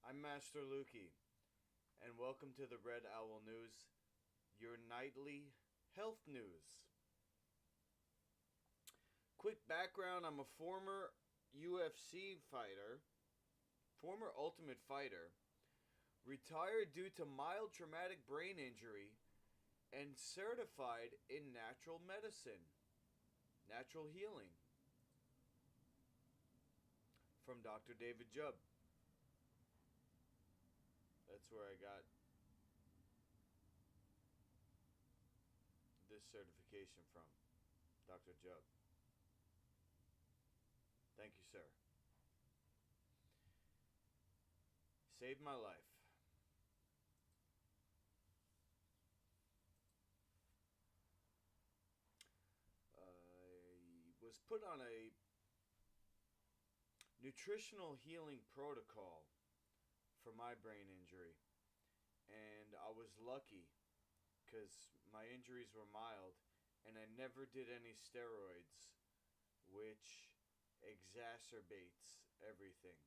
I'm Master Lukey, and welcome to the Red Owl News, your nightly health news. Quick background, I'm a former UFC fighter, former Ultimate Fighter, retired due to mild traumatic brain injury, and certified in natural medicine, natural healing, from Dr. David Jubb. That's where I got this certification from, Dr. Jubb. Thank you, sir. Saved my life. I was put on a nutritional healing protocol for my brain injury, and I was lucky because my injuries were mild and I never did any steroids, which exacerbates everything.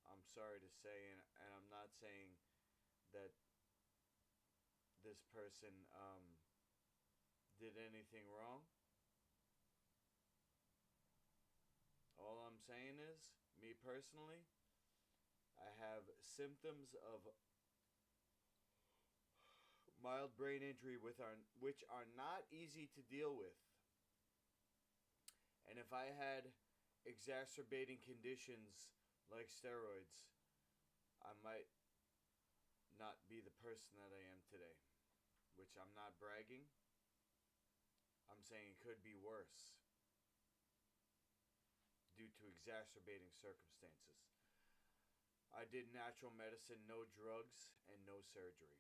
I'm sorry to say, and I'm not saying that this person did anything wrong. All I'm saying is, me personally, I have symptoms of mild brain injury which are not easy to deal with. And if I had exacerbating conditions like steroids, I might not be the person that I am today. Which I'm not bragging. I'm saying it could be worse due to exacerbating circumstances. I did natural medicine, no drugs, and no surgery.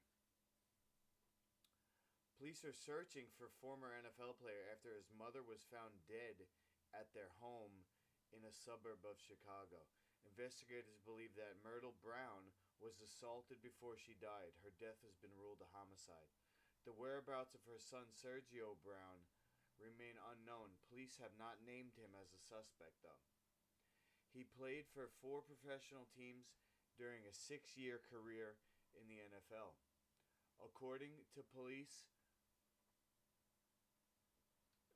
Police are searching for former NFL player after his mother was found dead at their home in a suburb of Chicago. Investigators believe that Myrtle Brown was assaulted before she died. Her death has been ruled a homicide. The whereabouts of her son Sergio Brown remain unknown. Police have not named him as a suspect, though. He played for 4 professional teams during a 6-year career in the NFL. According to police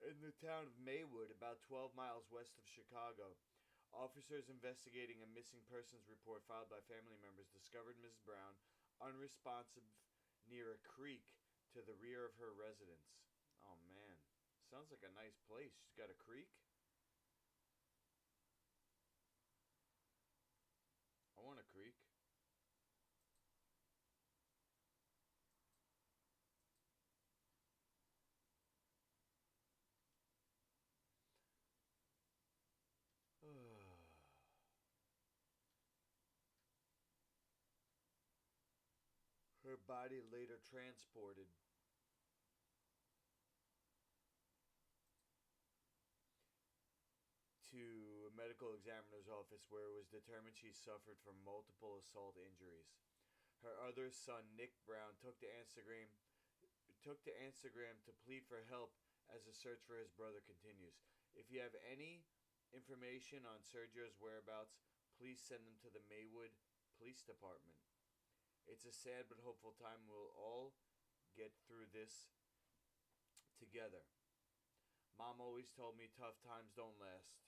in the town of Maywood, about 12 miles west of Chicago, officers investigating a missing persons report filed by family members discovered Ms. Brown unresponsive near a creek to the rear of her residence. Oh man, sounds like a nice place. She's got a creek. I want a creek. Her body later transported to a medical examiner's office where it was determined she suffered from multiple assault injuries. Her other son, Nick Brown, took to Instagram to plead for help as the search for his brother continues. If you have any information on Sergio's whereabouts, please send them to the Maywood Police Department. It's a sad but hopeful time. We'll all get through this together. Mom always told me tough times don't last.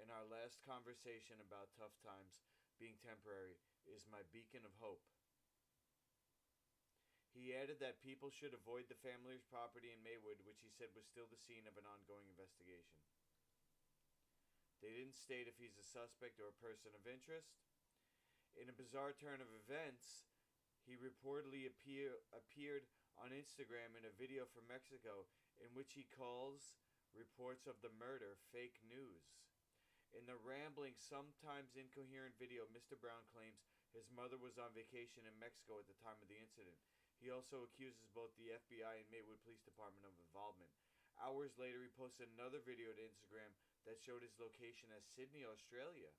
And our last conversation about tough times being temporary is my beacon of hope. He added that people should avoid the family's property in Maywood, which he said was still the scene of an ongoing investigation. They didn't state if he's a suspect or a person of interest. In a bizarre turn of events, he reportedly appeared on Instagram in a video from Mexico in which he calls reports of the murder fake news. In the rambling, sometimes incoherent video, Mr. Brown claims his mother was on vacation in Mexico at the time of the incident. He also accuses both the FBI and Maywood Police Department of involvement. Hours later, he posted another video to Instagram that showed his location as Sydney, Australia.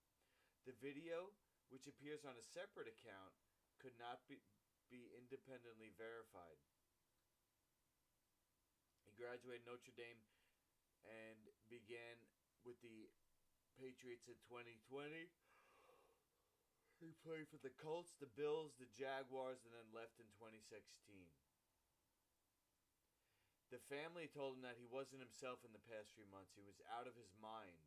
The video, which appears on a separate account, could not be independently verified. He graduated Notre Dame and began with the Patriots in 2020. He played for the Colts, the Bills, the Jaguars, and then left in 2016. The family told him that he wasn't himself in the past few months. He was out of his mind.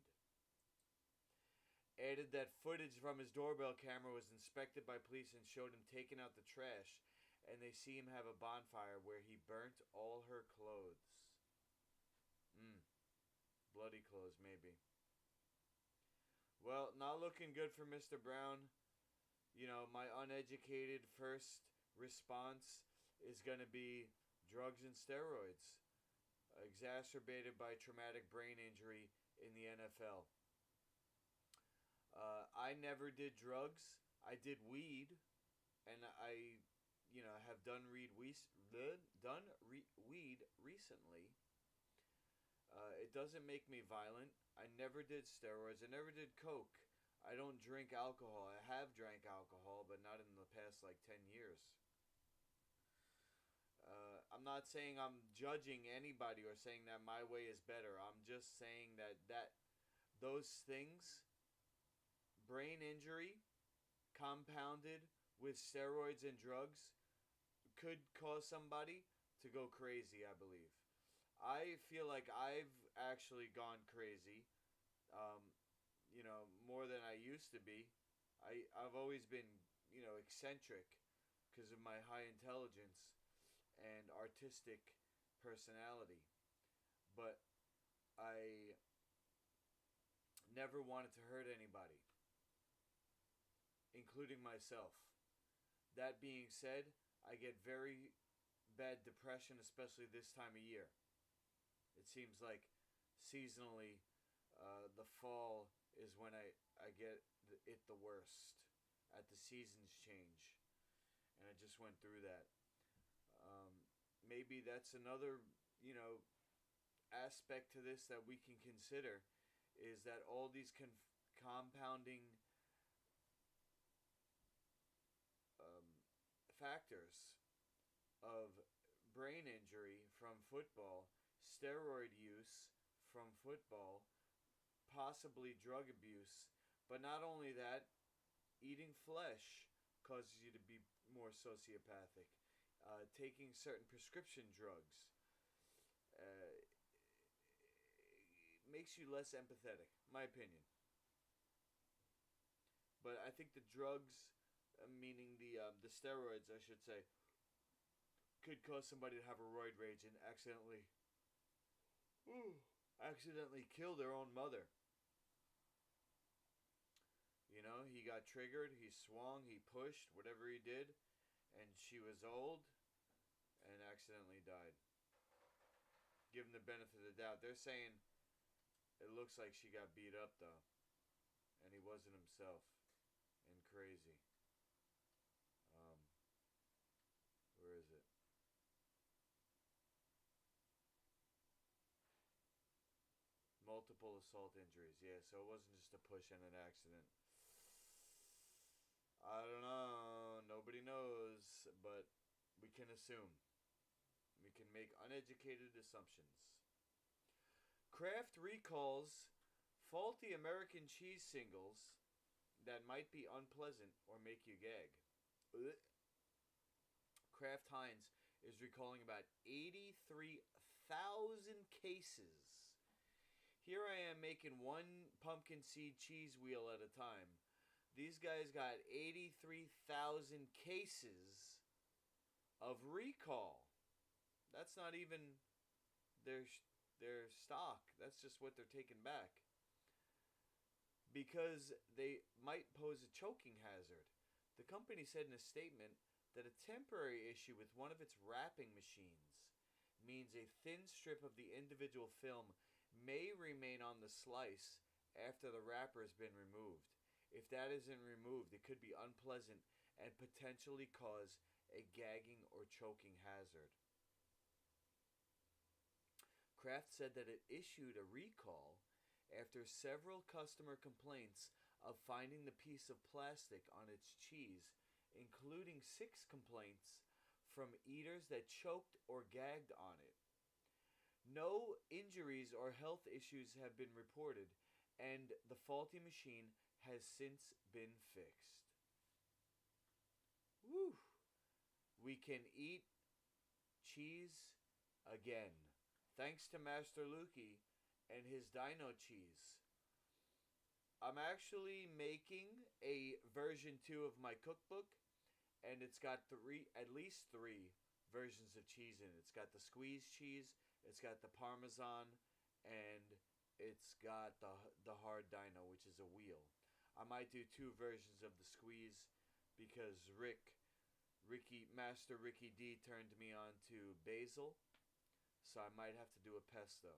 Added that footage from his doorbell camera was inspected by police and showed him taking out the trash, and they see him have a bonfire where he burnt all her clothes. Bloody clothes, maybe. Well, not looking good for Mr. Brown. You know, my uneducated first response is going to be drugs and steroids, exacerbated by traumatic brain injury in the NFL. I never did drugs. I did weed, and I, have done weed recently. It doesn't make me violent. I never did steroids. I never did coke. I don't drink alcohol. I have drank alcohol, but not in the past 10 years. I'm not saying I'm judging anybody or saying that my way is better. I'm just saying that those things, brain injury compounded with steroids and drugs, could cause somebody to go crazy, I believe. I feel like I've actually gone crazy, more than I used to be. I've always been, eccentric because of my high intelligence and artistic personality. But I never wanted to hurt anybody, including myself. That being said, I get very bad depression, especially this time of year. It seems like seasonally, the fall is when I get it the worst at the seasons change. And I just went through that. Maybe that's another, aspect to this that we can consider, is that all these compounding factors of brain injury from football, steroid use from football, possibly drug abuse, but not only that, eating flesh causes you to be more sociopathic. Taking certain prescription drugs makes you less empathetic, my opinion. But I think the drugs, meaning the steroids, I should say, could cause somebody to have a roid rage and accidentally kill their own mother. He got triggered, he swung, he pushed, whatever he did, and she was old and accidentally died. Give him the benefit of the doubt. They're saying it looks like she got beat up, though, and he wasn't himself, and crazy. Where is it? Multiple assault injuries. Yeah, so it wasn't just a push and an accident. I don't know. Nobody knows, but we can assume. We can make uneducated assumptions. Kraft recalls faulty American cheese singles that might be unpleasant or make you gag. Ugh. Kraft Heinz is recalling about 83,000 cases. Here I am making one pumpkin seed cheese wheel at a time. These guys got 83,000 cases of recall. That's not even their stock. That's just what they're taking back. Because they might pose a choking hazard. The company said in a statement that a temporary issue with one of its wrapping machines means a thin strip of the individual film may remain on the slice after the wrapper has been removed. If that isn't removed, it could be unpleasant and potentially cause a gagging or choking hazard. Kraft said that it issued a recall after several customer complaints of finding the piece of plastic on its cheese, including 6 complaints from eaters that choked or gagged on it. No injuries or health issues have been reported, and the faulty machine has since been fixed. Woo! We can eat cheese again. Thanks to Master Lukey and his dino cheese. I'm actually making a version 2 of my cookbook, and it's got at least three versions of cheese in it. It's got the squeezed cheese, it's got the Parmesan, and it's got the hard dino, which is a wheel. I might do two versions of the squeeze because Master Ricky D turned me on to basil, so I might have to do a pesto.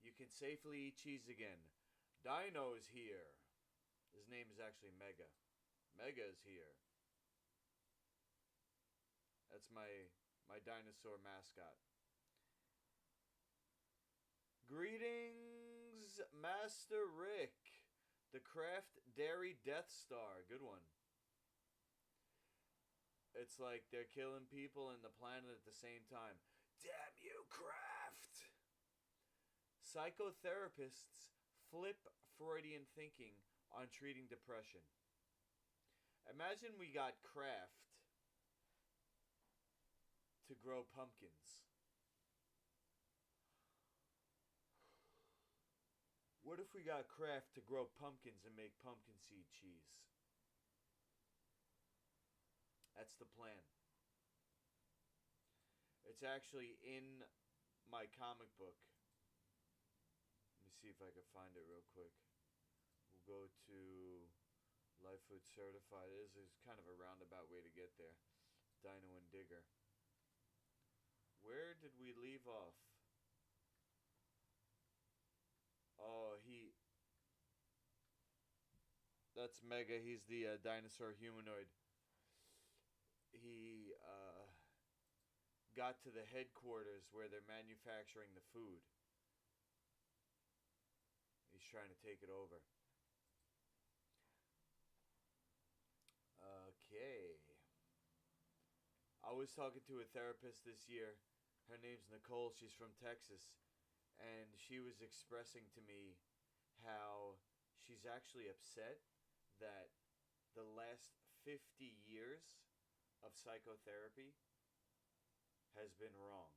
You can safely eat cheese again. Dino's here. His name is actually Mega. Mega's here. That's my dinosaur mascot. Greetings, Master Rick. The Kraft Dairy Death Star. Good one. It's like they're killing people and the planet at the same time. Damn you, Kraft! Psychotherapists flip Freudian thinking on treating depression. Imagine we got Kraft to grow pumpkins. What if we got Kraft to grow pumpkins and make pumpkin seed cheese? That's the plan. It's actually in my comic book. Let me see if I can find it real quick. We'll go to Life Food Certified. It is kind of a roundabout way to get there. Dino and Digger. Where did we leave off? Oh, that's Mega. He's the dinosaur humanoid. He got to the headquarters where they're manufacturing the food. He's trying to take it over. Okay. I was talking to a therapist this year. Her name's Nicole. She's from Texas. And she was expressing to me how she's actually upset that the last 50 years of psychotherapy has been wrong.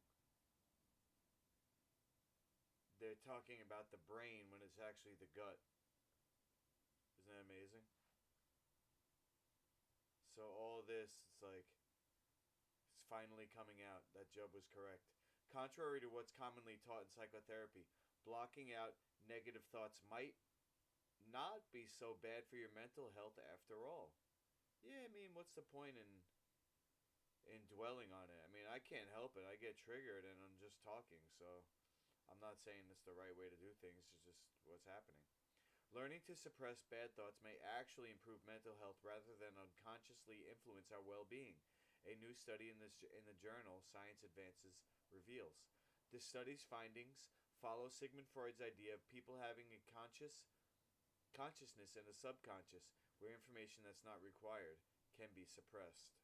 They're talking about the brain when it's actually the gut. Isn't that amazing? So all this, it's like, it's finally coming out that Job was correct. Contrary to what's commonly taught in psychotherapy, blocking out negative thoughts might not be so bad for your mental health after all. Yeah, I mean, what's the point in dwelling on it? I mean, I can't help it. I get triggered and I'm just talking, so I'm not saying it's the right way to do things. It's just what's happening. Learning to suppress bad thoughts may actually improve mental health rather than unconsciously influence our well-being. A new study in the journal Science Advances reveals. The study's findings follow Sigmund Freud's idea of people having a consciousness and a subconscious, where information that's not required can be suppressed.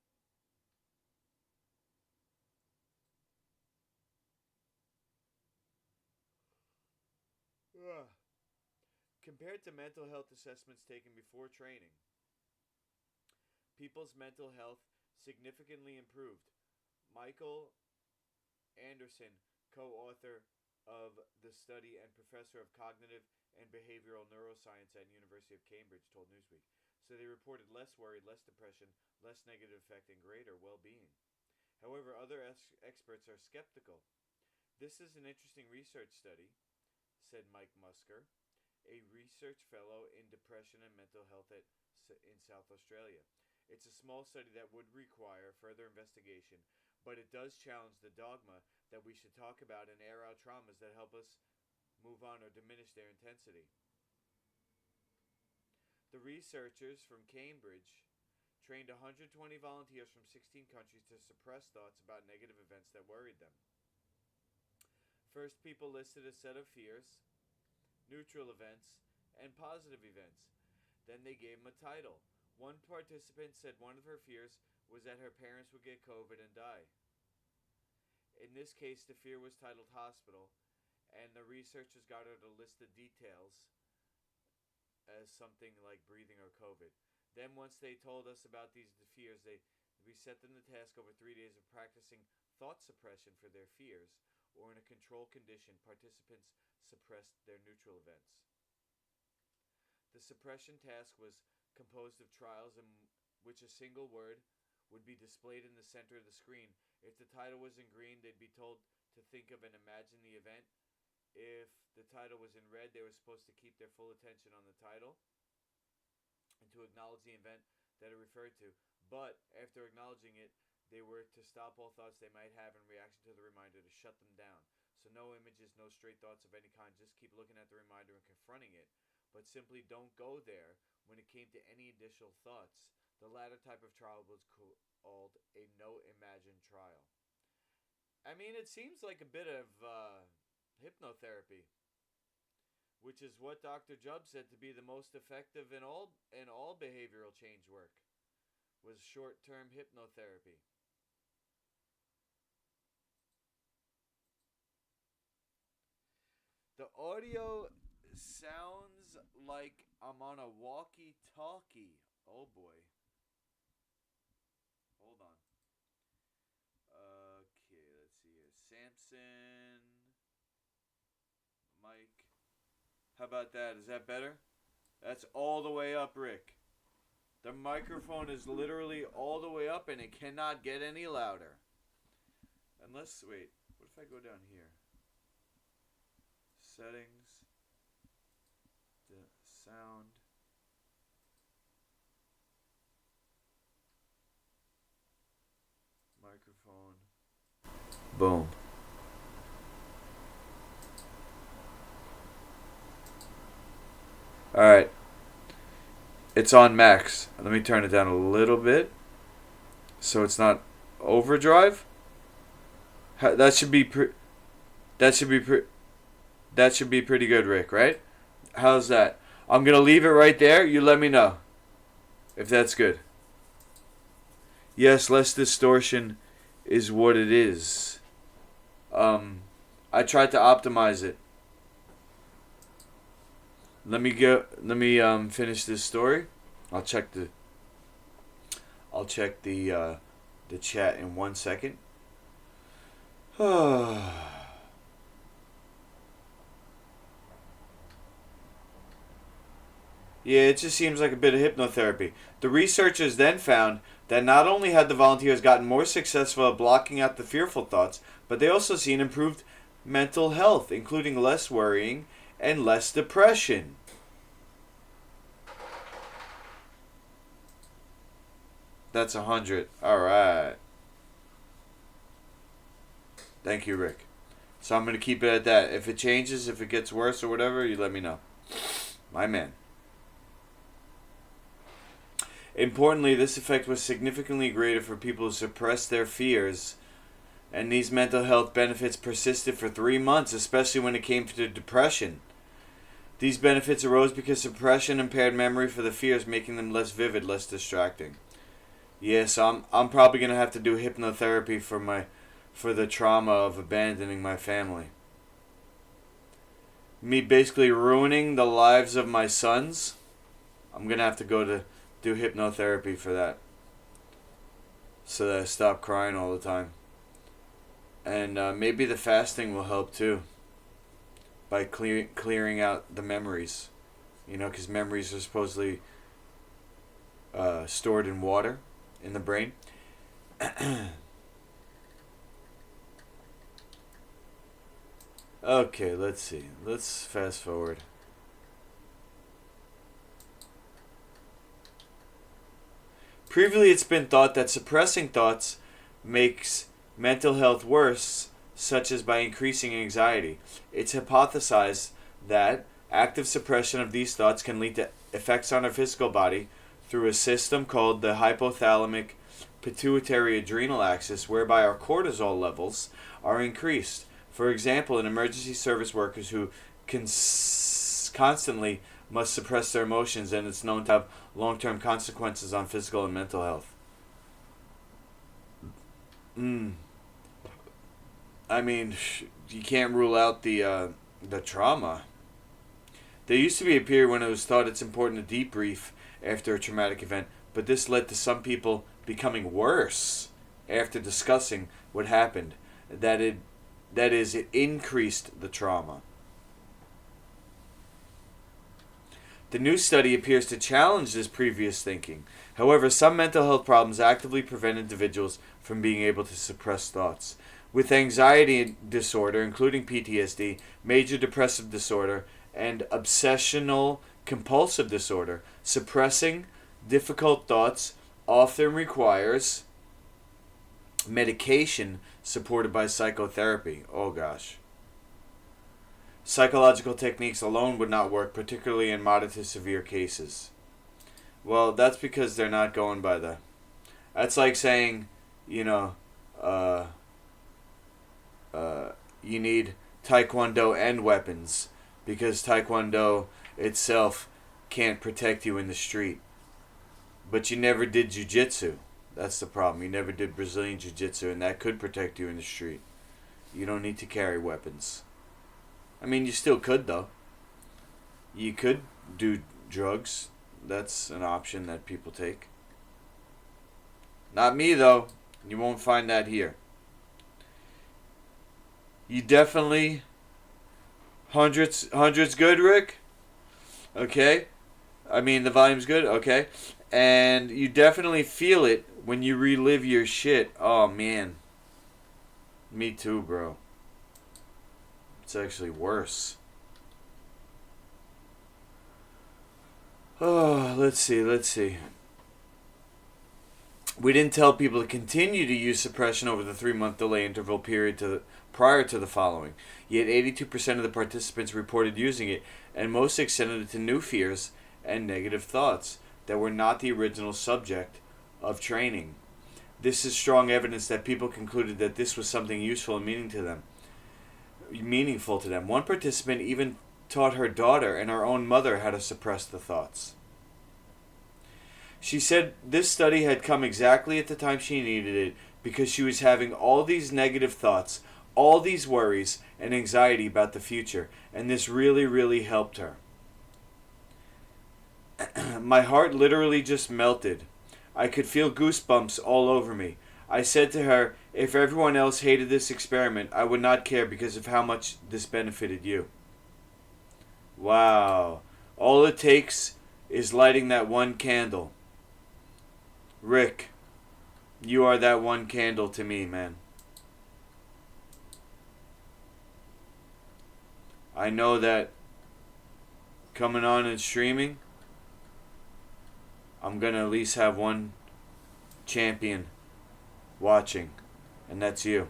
Ugh. Compared to mental health assessments taken before training, people's mental health significantly improved. Michael Anderson, co-author of the study and professor of cognitive and behavioral neuroscience at University of Cambridge, told Newsweek. So they reported less worry, less depression, less negative effect, and greater well-being. However, other experts are skeptical. This is an interesting research study, said Mike Musker, a research fellow in depression and mental health in South Australia. It's a small study that would require further investigation, but it does challenge the dogma that we should talk about and air out traumas that help us move on or diminish their intensity. The researchers from Cambridge trained 120 volunteers from 16 countries to suppress thoughts about negative events that worried them. First, people listed a set of fears, neutral events, and positive events. Then they gave them a title. One participant said one of her fears was that her parents would get COVID and die. In this case, the fear was titled hospital, and the researchers got her to list the details as something like breathing or COVID. Then once they told us about these fears, we set them the task over 3 days of practicing thought suppression for their fears, or in a control condition, participants suppressed their neutral events. The suppression task was composed of trials in which a single word would be displayed in the center of the screen. If the title was in green, they'd be told to think of and imagine the event. If the title was in red, they were supposed to keep their full attention on the title and to acknowledge the event that it referred to. But after acknowledging it, they were to stop all thoughts they might have in reaction to the reminder, to shut them down. So no images, no straight thoughts of any kind. Just keep looking at the reminder and confronting it, but simply don't go there when it came to any additional thoughts. The latter type of trial was called a no-imagine trial. I mean, it seems like a bit of hypnotherapy, which is what Dr. Jubb said to be the most effective in all behavioral change work, was short-term hypnotherapy. The audio sounds like I'm on a walkie-talkie. Oh boy. Hold on. Okay, let's see here. Samson. Mike. How about that? Is that better? That's all the way up, Rick. The microphone is literally all the way up and it cannot get any louder. Unless, wait, what if I go down here? Settings. The sound. Microphone. Boom. Alright. It's on max. Let me turn it down a little bit so it's not overdrive. That should be pretty good, Rick, right? How's that? I'm going to leave it right there. You let me know if that's good. Yes, less distortion is what it is. I tried to optimize it. Let me finish this story. I'll check the chat in 1 second. Yeah, it just seems like a bit of hypnotherapy. The researchers then found that not only had the volunteers gotten more successful at blocking out the fearful thoughts, but they also seen improved mental health, including less worrying and less depression. That's 100. All right. Thank you, Rick. So I'm going to keep it at that. If it changes, if it gets worse or whatever, you let me know. My man. Importantly, this effect was significantly greater for people who suppressed their fears, and these mental health benefits persisted for 3 months, especially when it came to depression. These benefits arose because suppression impaired memory for the fears, making them less vivid, less distracting. Yes, I'm probably gonna have to do hypnotherapy for the trauma of abandoning my family. Me basically ruining the lives of my sons. I'm gonna have to go to do hypnotherapy for that, so that I stop crying all the time. And maybe the fasting will help too, by clearing out the memories, because memories are supposedly stored in water in the brain. Okay, let's see. Let's fast forward. Previously, it's been thought that suppressing thoughts makes mental health worse, such as by increasing anxiety. It's hypothesized that active suppression of these thoughts can lead to effects on our physical body through a system called the hypothalamic pituitary adrenal axis, whereby our cortisol levels are increased. For example, in emergency service workers who constantly must suppress their emotions, and it's known to have long-term consequences on physical and mental health. I mean, you can't rule out the trauma. There used to be a period when it was thought it's important to debrief after a traumatic event, but this led to some people becoming worse after discussing what happened. That is, it increased the trauma. The new study appears to challenge this previous thinking. However, some mental health problems actively prevent individuals from being able to suppress thoughts. With anxiety disorder, including PTSD, major depressive disorder, and obsessional compulsive disorder, suppressing difficult thoughts often requires medication supported by psychotherapy. Oh gosh. Psychological techniques alone would not work, particularly in moderate to severe cases. Well, that's because they're not going by the... That's like saying, you need Taekwondo and weapons, because Taekwondo itself can't protect you in the street. But you never did jiu-jitsu. That's the problem. You never did Brazilian jiu-jitsu, and that could protect you in the street. You don't need to carry weapons. I mean, you still could, though. You could do drugs. That's an option that people take. Not me, though. You won't find that here. You definitely... Hundreds good, Rick? Okay. I mean, the volume's good? Okay. And you definitely feel it when you relive your shit. Oh, man. Me too, bro. It's actually worse. Oh, let's see. We didn't tell people to continue to use suppression over the 3-month delay interval period prior to the following. Yet 82% of the participants reported using it, and most extended it to new fears and negative thoughts that were not the original subject of training. This is strong evidence that people concluded that this was something useful and meaningful to them. One participant even taught her daughter and her own mother how to suppress the thoughts. She said this study had come exactly at the time she needed it, because she was having all these negative thoughts, all these worries and anxiety about the future, and this really, really helped her. My heart literally just melted. I could feel goosebumps all over me. I said to her, if everyone else hated this experiment, I would not care because of how much this benefited you. Wow. All it takes is lighting that one candle. Rick, you are that one candle to me, man. I know that coming on and streaming, I'm going to at least have one champion watching, and that's you.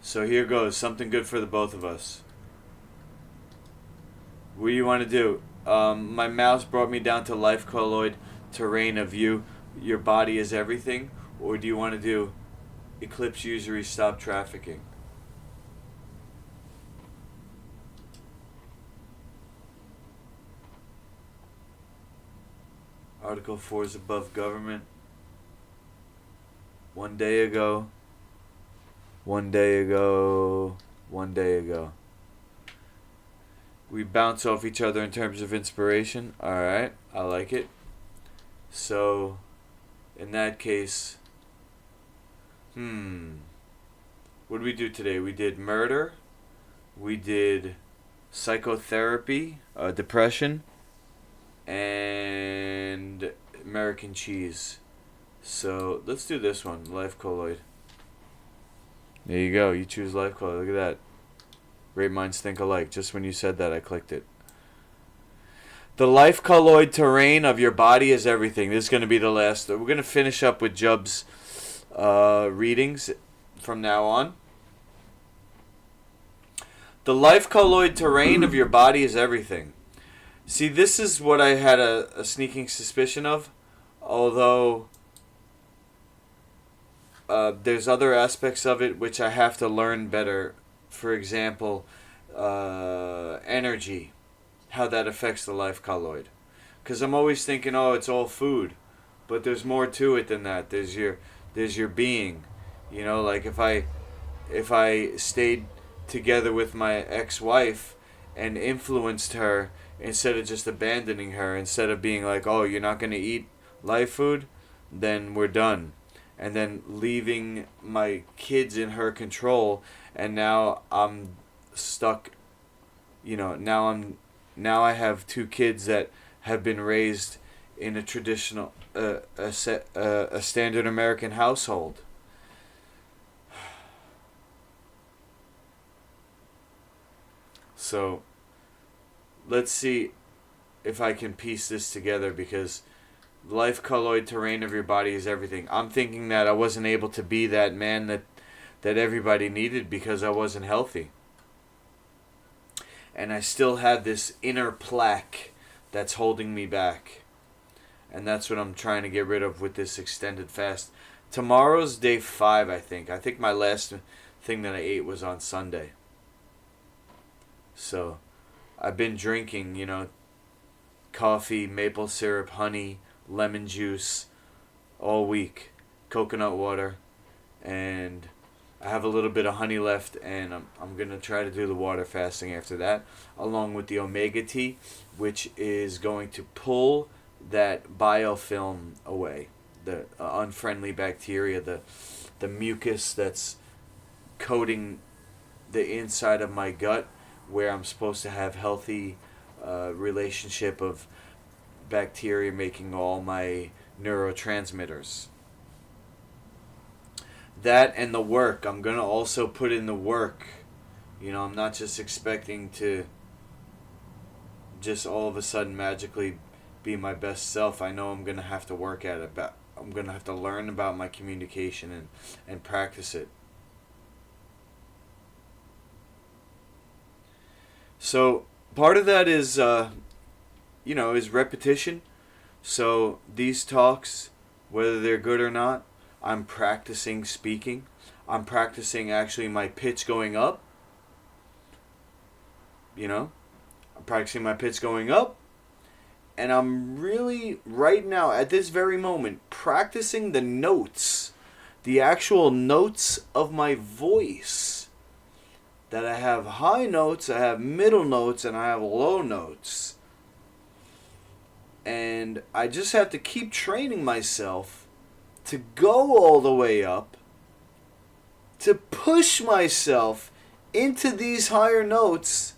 So here goes, something good for the both of us. What do you want to do? My mouse brought me down to life colloid terrain of you. Your body is everything. Or do you want to do eclipse usury stop trafficking? Article 4 is above government. One day ago. We bounce off each other in terms of inspiration. Alright, I like it. So, in that case, what did we do today? We did murder. We did psychotherapy, depression, and American cheese. So, let's do this one, life colloid. There you go, you choose life colloid. Look at that. Great minds think alike. Just when you said that, I clicked it. The life colloid terrain of your body is everything. This is going to be the last. We're going to finish up with Jub's readings from now on. The life colloid terrain of your body is everything. See, this is what I had a sneaking suspicion of. Although there's other aspects of it which I have to learn better. For example, energy, how that affects the life colloid. Because I'm always thinking, oh, it's all food, but there's more to it than that. There's your being, you know. Like if I stayed together with my ex-wife and influenced her instead of just abandoning her, instead of being like, oh, you're not going to eat live food, then we're done. And then leaving my kids in her control, and now I'm stuck, now I have 2 kids that have been raised in a traditional, a standard American household. So, let's see if I can piece this together, because life colloid terrain of your body is everything. I'm thinking that I wasn't able to be that man that everybody needed because I wasn't healthy. And I still have this inner plaque that's holding me back. And that's what I'm trying to get rid of with this extended fast. Tomorrow's day 5, I think. I think my last thing that I ate was on Sunday. So, I've been drinking, coffee, maple syrup, honey, lemon juice all week. Coconut water. And I have a little bit of honey left, and I'm going to try to do the water fasting after that, along with the omega tea, which is going to pull that biofilm away, the unfriendly bacteria, the mucus that's coating the inside of my gut, where I'm supposed to have healthy relationship of bacteria making all my neurotransmitters. That and the work. I'm going to also put in the work. I'm not just expecting to just all of a sudden magically be my best self. I know I'm going to have to work at it. But I'm going to have to learn about my communication and practice it. So part of that is, is repetition. So these talks, whether they're good or not, I'm practicing speaking. I'm practicing actually my pitch going up. I'm practicing my pitch going up. And I'm really, right now, at this very moment, practicing the notes. The actual notes of my voice. That I have high notes, I have middle notes, and I have low notes. And I just have to keep training myself to go all the way up, to push myself into these higher notes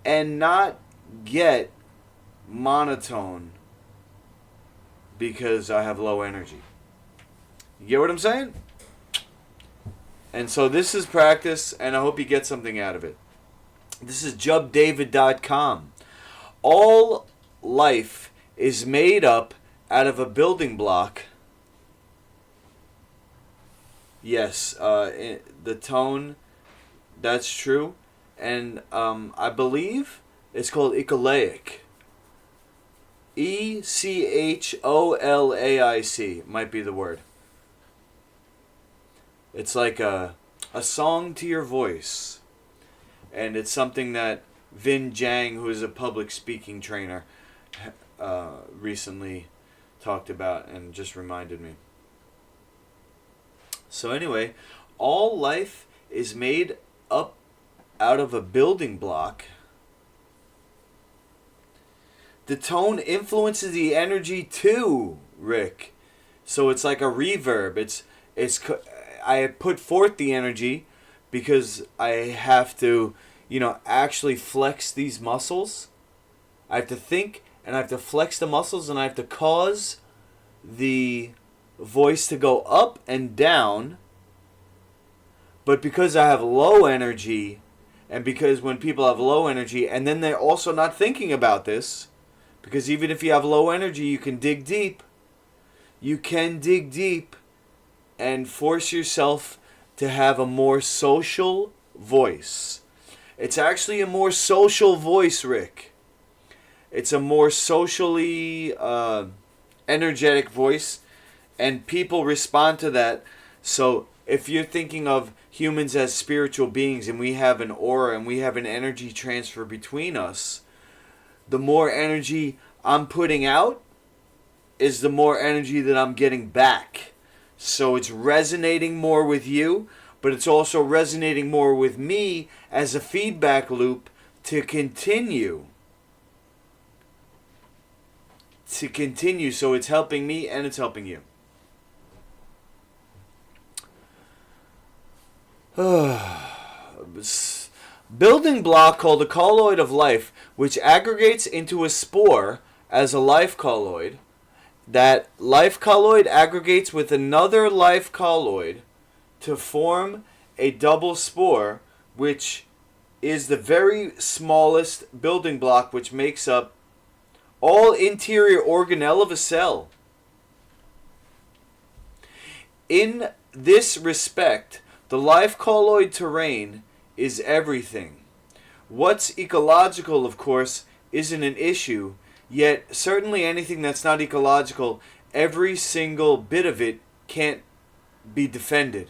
and not get monotone because I have low energy. You get what I'm saying? And so this is practice, and I hope you get something out of it. This is jubdavid.com. All life is made up out of a building block. Yes, the tone, that's true. And I believe it's called ecolaic. ECHOLAIC might be the word. It's like a song to your voice. And it's something that Vin Jang, who is a public speaking trainer, recently talked about and just reminded me. So anyway, all life is made up out of a building block. The tone influences the energy too, Rick. So it's like a reverb. I put forth the energy because I have to, actually flex these muscles. I have to think, and I have to flex the muscles, and I have to cause the voice to go up and down. But because I have low energy, and because when people have low energy, and then they're also not thinking about this, because even if you have low energy, you can dig deep. You can dig deep and force yourself to have a more social voice. It's actually a more social voice, Rick. It's a more socially energetic voice, and people respond to that. So if you're thinking of humans as spiritual beings, and we have an aura and we have an energy transfer between us, the more energy I'm putting out is the more energy that I'm getting back. So it's resonating more with you, but it's also resonating more with me as a feedback loop to continue. to continue, so it's helping me and it's helping you. Building block called a colloid of life, which aggregates into a spore as a life colloid. That life colloid aggregates with another life colloid to form a double spore, which is the very smallest building block which makes up all interior organelle of a cell. In this respect, the life colloid terrain is everything. What's ecological, of course, isn't an issue, yet certainly anything that's not ecological, every single bit of it can't be defended.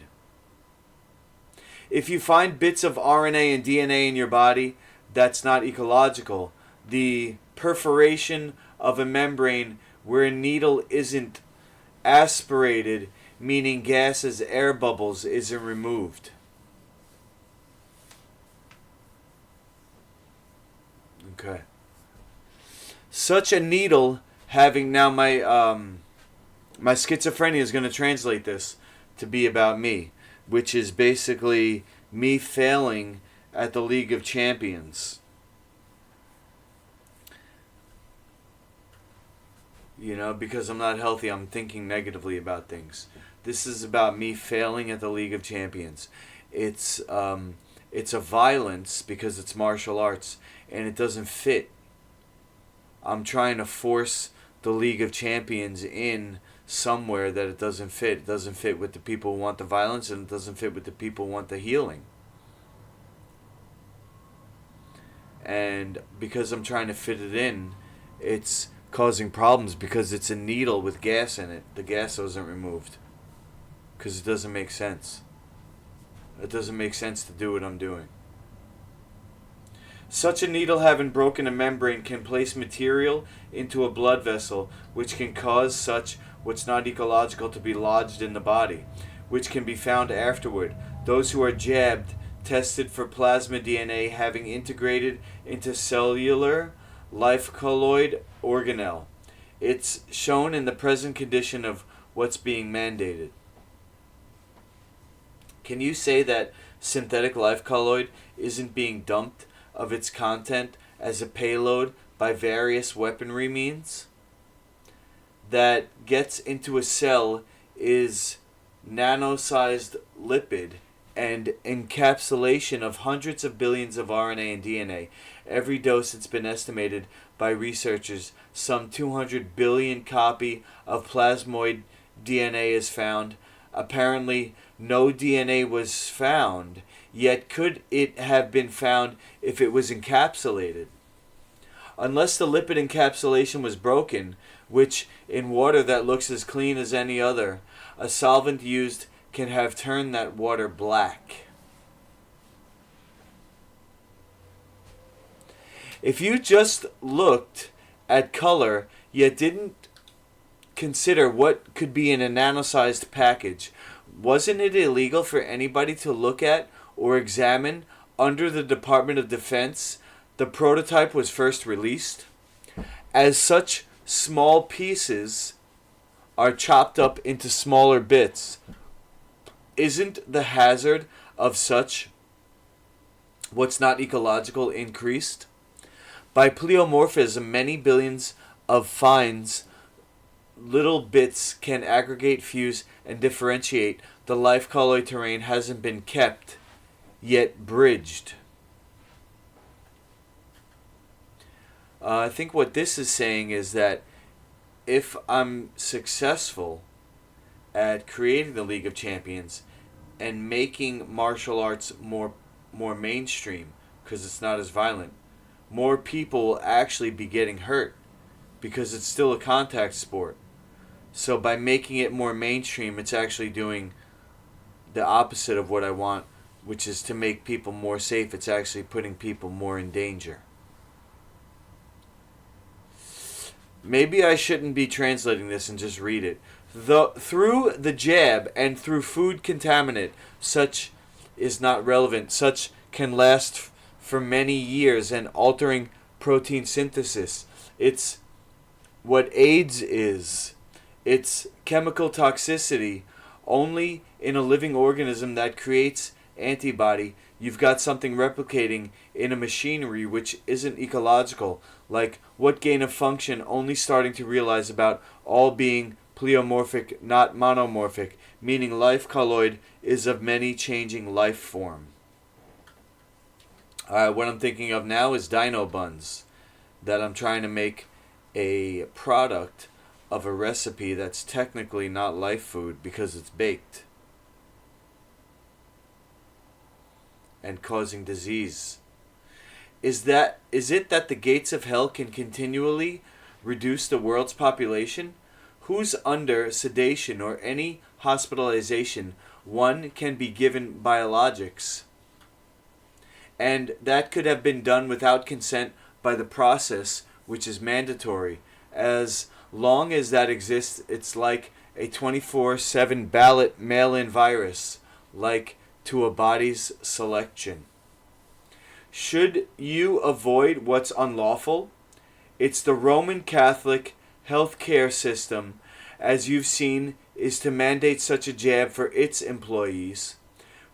If you find bits of RNA and DNA in your body, that's not ecological. The perforation of a membrane where a needle isn't aspirated, meaning gases, air bubbles, isn't removed. Okay. Such a needle having, now my schizophrenia is going to translate this to be about me, which is basically me failing at the League of Champions. You know, because I'm not healthy, I'm thinking negatively about things. This is about me failing at the League of Champions. It's a violence because it's martial arts, and it doesn't fit. I'm trying to force the League of Champions in somewhere that it doesn't fit. It doesn't fit with the people who want the violence, and it doesn't fit with the people who want the healing. And because I'm trying to fit it in, it's causing problems because it's a needle with gas in it. The gas wasn't removed because it doesn't make sense. It doesn't make sense to do what I'm doing. Such a needle having broken a membrane can place material into a blood vessel, which can cause such what's not ecological to be lodged in the body, which can be found afterward. Those who are jabbed tested for plasma DNA having integrated into cellular life colloid organelle. It's shown in the present condition of what's being mandated. Can you say that synthetic life colloid isn't being dumped of its content as a payload by various weaponry means? That gets into a cell is nano-sized lipid and encapsulation of hundreds of billions of RNA and DNA. Every dose, it's been estimated by researchers, some 200 billion copy of plasmoid DNA is found. Apparently, no DNA was found, yet could it have been found if it was encapsulated? Unless the lipid encapsulation was broken, which in water that looks as clean as any other, a solvent used can have turned that water black. If you just looked at color, yet didn't consider what could be in a nano-sized package, wasn't it illegal for anybody to look at or examine under the Department of Defense the prototype was first released? As such small pieces are chopped up into smaller bits, isn't the hazard of such what's not ecological increased? By pleomorphism, many billions of fines, little bits can aggregate, fuse, and differentiate. The life colloid terrain hasn't been kept, yet bridged. I think what this is saying is that if I'm successful at creating the League of Champions and making martial arts more mainstream, because it's not as violent, more people will actually be getting hurt because it's still a contact sport. So by making it more mainstream, it's actually doing the opposite of what I want, which is to make people more safe. It's actually putting people more in danger. Maybe I shouldn't be translating this and just read it. Through the jab and through food contaminant, such is not relevant. Such can last for many years and altering protein synthesis. It's what AIDS is. It's chemical toxicity. Only in a living organism that creates antibody, you've got something replicating in a machinery which isn't ecological. Like, what gain of function only starting to realize about all being pleomorphic, not monomorphic, meaning life colloid is of many changing life form. What I'm thinking of now is dino buns, that I'm trying to make a product of a recipe that's technically not life food because it's baked and causing disease. Is it that the gates of hell can continually reduce the world's population? Who's under sedation or any hospitalization? One can be given biologics. And that could have been done without consent by the process, which is mandatory. As long as that exists, it's like a 24/7 ballot mail-in virus, like to a body's selection. Should you avoid what's unlawful? It's the Roman Catholic healthcare system, as you've seen, is to mandate such a jab for its employees,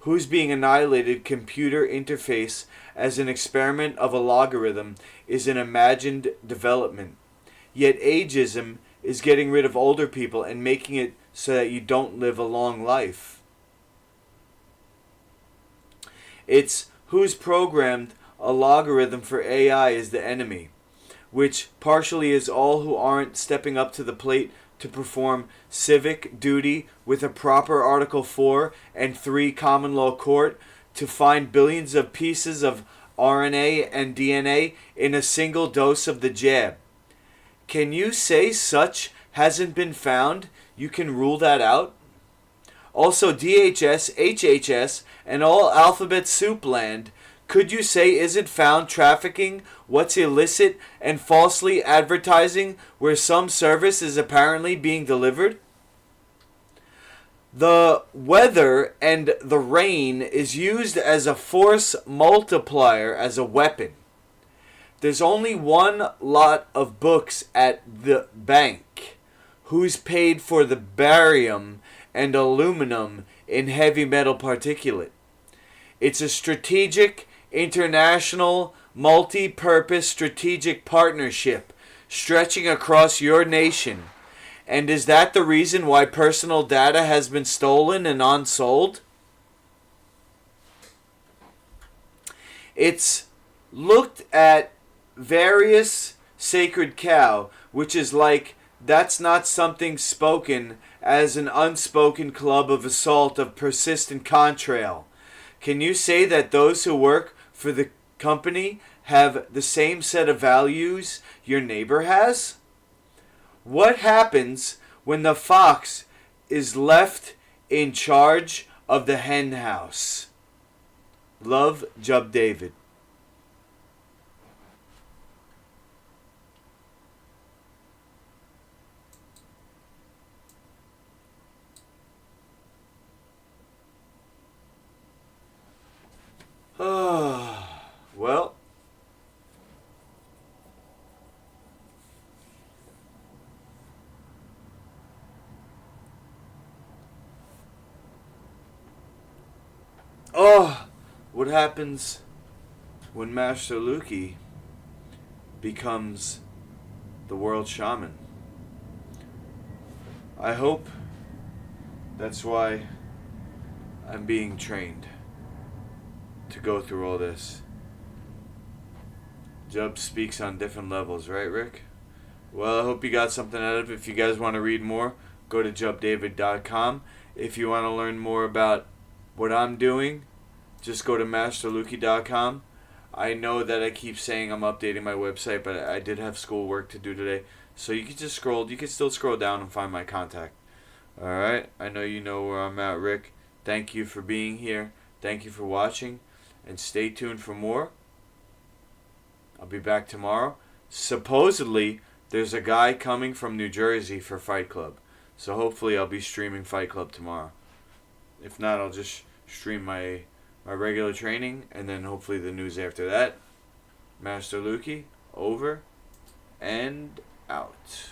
whose being annihilated computer interface as an experiment of a logarithm is an imagined development. Yet ageism is getting rid of older people and making it so that you don't live a long life. It's who's programmed a logarithm for AI is the enemy, which partially is all who aren't stepping up to the plate to perform civic duty with a proper Article 4 and 3 common law court to find billions of pieces of RNA and DNA in a single dose of the jab. Can you say such hasn't been found? You can rule that out? Also, DHS, HHS, and all alphabet soup land, could you say isn't found trafficking what's illicit and falsely advertising where some service is apparently being delivered? The weather and the rain is used as a force multiplier, as a weapon. There's only one lot of books at the bank. Who's paid for the barium and aluminum in heavy metal particulate? It's a strategic, international, multi-purpose strategic partnership stretching across your nation. And is that the reason why personal data has been stolen and unsold? It's looked at various sacred cow, which is like that's not something spoken as an unspoken club of assault of persistent contrail. Can you say that those who work for the company have the same set of values your neighbor has? What happens when the fox is left in charge of the hen house? Love, Jub David. Well, what happens when Master Lukey becomes the world shaman? I hope that's why I'm being trained to go through all this. Jub speaks on different levels, right, Rick? Well, I hope you got something out of it. If you guys want to read more, go to jubdavid.com. If you want to learn more about what I'm doing, just go to masterlukey.com. I know that I keep saying I'm updating my website, but I did have school work to do today. So you can just scroll, you can still scroll down and find my contact. Alright, I know you know where I'm at, Rick. Thank you for being here. Thank you for watching. And stay tuned for more. I'll be back tomorrow. Supposedly, there's a guy coming from New Jersey for Fight Club. So hopefully I'll be streaming Fight Club tomorrow. If not, I'll just stream my regular training and then hopefully the news after that. Master Lukey, over and out.